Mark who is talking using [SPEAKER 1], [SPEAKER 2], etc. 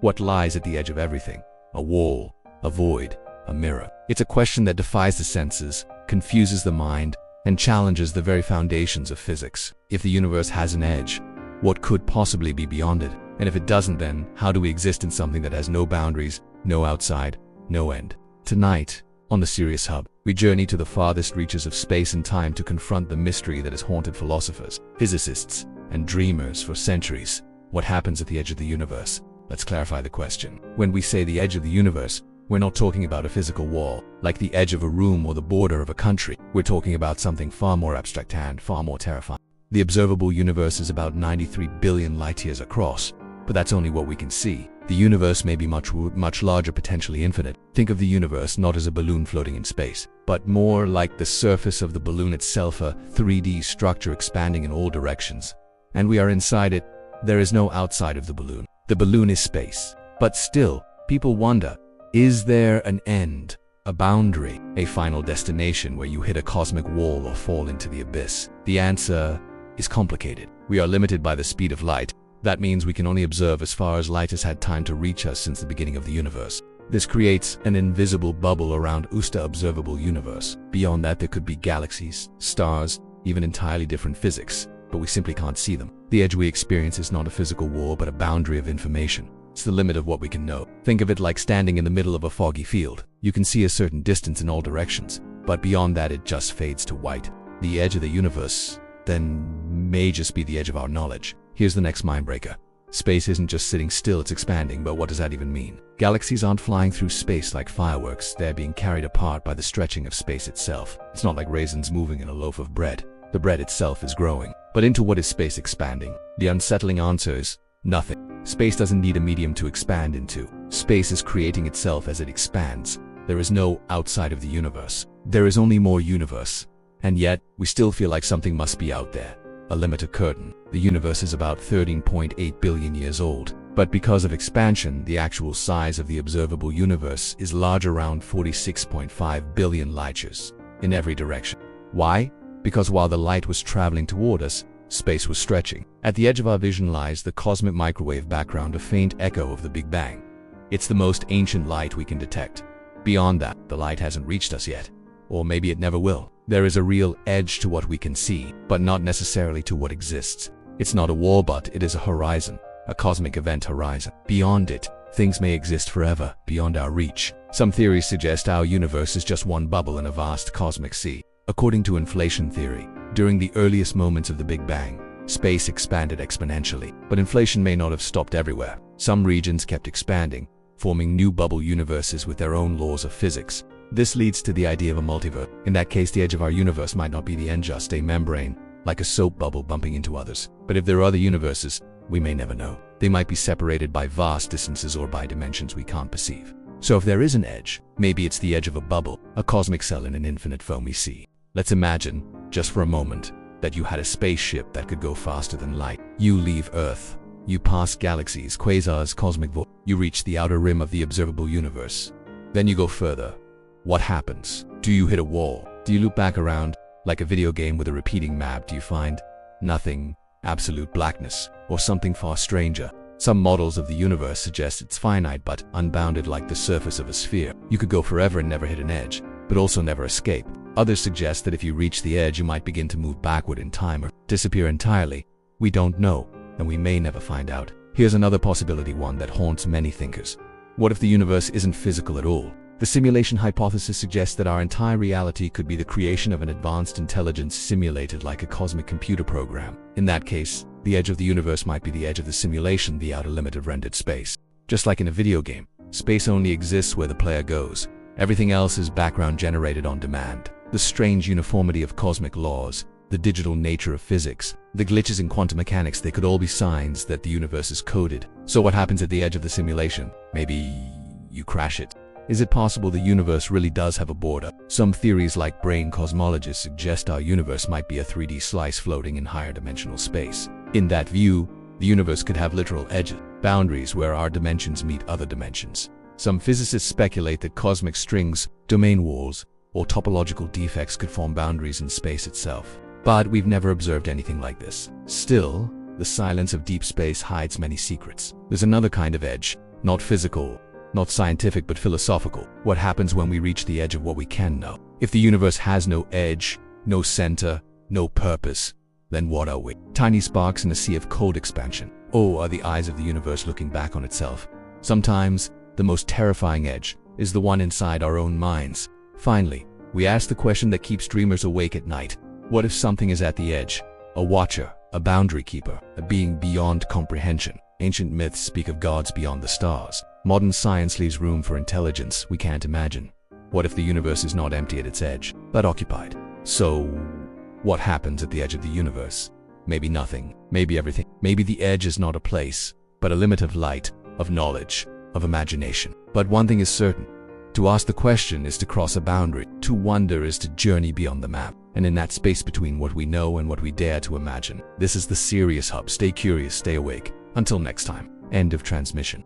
[SPEAKER 1] What lies at the edge of everything? A wall, a void, a mirror. It's a question that defies the senses, confuses the mind, and challenges the very foundations of physics. If the universe has an edge, what could possibly be beyond it? And if it doesn't, then how do we exist in something that has no boundaries, no outside, no end? Tonight, on the Sirius Hub, we journey to the farthest reaches of space and time to confront the mystery that has haunted philosophers, physicists, and dreamers for centuries. What happens at the edge of the universe? Let's clarify the question. When we say the edge of the universe, we're not talking about a physical wall, like the edge of a room or the border of a country. We're talking about something far more abstract and far more terrifying. The observable universe is about 93 billion light-years across, but that's only what we can see. The universe may be much larger, potentially infinite. Think of the universe not as a balloon floating in space, but more like the surface of the balloon itself, a 3D structure expanding in all directions. And we are inside it. There is no outside of the balloon. The balloon is space. But still, people wonder, is there an end, a boundary, a final destination where you hit a cosmic wall or fall into the abyss? The answer is complicated. We are limited by the speed of light. That means we can only observe as far as light has had time to reach us since the beginning of the universe. This creates an invisible bubble around the observable universe. Beyond that, there could be galaxies, stars, even entirely different physics, but we simply can't see them. The edge we experience is not a physical wall, but a boundary of information. It's the limit of what we can know. Think of it like standing in the middle of a foggy field. You can see a certain distance in all directions, but beyond that it just fades to white. The edge of the universe then may just be the edge of our knowledge. Here's the next mindbreaker. Space isn't just sitting still, it's expanding, but what does that even mean? Galaxies aren't flying through space like fireworks, they're being carried apart by the stretching of space itself. It's not like raisins moving in a loaf of bread. The bread itself is growing. But into what is space expanding? The unsettling answer is nothing. Space doesn't need a medium to expand into. Space is creating itself as it expands. There is no outside of the universe. There is only more universe. And yet, we still feel like something must be out there. A limit, a curtain. The universe is about 13.8 billion years old. But because of expansion, the actual size of the observable universe is large, around 46.5 billion light-years in every direction. Why? Because while the light was traveling toward us, space was stretching. At the edge of our vision lies the cosmic microwave background, a faint echo of the Big Bang. It's the most ancient light we can detect. Beyond that, the light hasn't reached us yet. Or maybe it never will. There is a real edge to what we can see, but not necessarily to what exists. It's not a wall, but it is a horizon, a cosmic event horizon. Beyond it, things may exist forever, beyond our reach. Some theories suggest our universe is just one bubble in a vast cosmic sea. According to inflation theory, during the earliest moments of the Big Bang, space expanded exponentially. But inflation may not have stopped everywhere. Some regions kept expanding, forming new bubble universes with their own laws of physics. This leads to the idea of a multiverse. In that case, the edge of our universe might not be the end, just a membrane, like a soap bubble bumping into others. But if there are other universes, we may never know. They might be separated by vast distances or by dimensions we can't perceive. So if there is an edge, maybe it's the edge of a bubble, a cosmic cell in an infinite foamy sea. Let's imagine, just for a moment, that you had a spaceship that could go faster than light. You leave Earth. You pass galaxies, quasars, cosmic void. You reach the outer rim of the observable universe. Then you go further. What happens? Do you hit a wall? Do you loop back around? Like a video game with a repeating map, do you find nothing, absolute blackness, or something far stranger? Some models of the universe suggest it's finite but unbounded, like the surface of a sphere. You could go forever and never hit an edge, but also never escape. Others suggest that if you reach the edge, you might begin to move backward in time or disappear entirely. We don't know, and we may never find out. Here's another possibility, one that haunts many thinkers. What if the universe isn't physical at all? The simulation hypothesis suggests that our entire reality could be the creation of an advanced intelligence simulated like a cosmic computer program. In that case, the edge of the universe might be the edge of the simulation, the outer limit of rendered space. Just like in a video game, space only exists where the player goes. Everything else is background generated on demand. The strange uniformity of cosmic laws, the digital nature of physics, the glitches in quantum mechanics, they could all be signs that the universe is coded. So what happens at the edge of the simulation? Maybe you crash it. Is it possible the universe really does have a border? Some theories like brain cosmologists suggest our universe might be a 3D slice floating in higher dimensional space. In that view, the universe could have literal edges, boundaries where our dimensions meet other dimensions. Some physicists speculate that cosmic strings, domain walls, or topological defects could form boundaries in space itself. But we've never observed anything like this. Still, the silence of deep space hides many secrets. There's another kind of edge, Not physical, not scientific, but philosophical. What happens when we reach the edge of what we can know? If the universe has no edge, no center, no purpose, then what are we? Tiny sparks in a sea of cold expansion. Or are the eyes of the universe looking back on itself? Sometimes, the most terrifying edge is the one inside our own minds. Finally, we ask the question that keeps dreamers awake at night. What if something is at the edge? A watcher, a boundary keeper, a being beyond comprehension. Ancient myths speak of gods beyond the stars. Modern science leaves room for intelligence we can't imagine. What if the universe is not empty at its edge, but occupied? So, what happens at the edge of the universe? Maybe nothing, maybe everything. Maybe the edge is not a place, but a limit of light, of knowledge, of imagination. But one thing is certain. To ask the question is to cross a boundary. To wonder is to journey beyond the map. And in that space between what we know and what we dare to imagine. This is the Sirius Hub. Stay curious, stay awake. Until next time. End of transmission.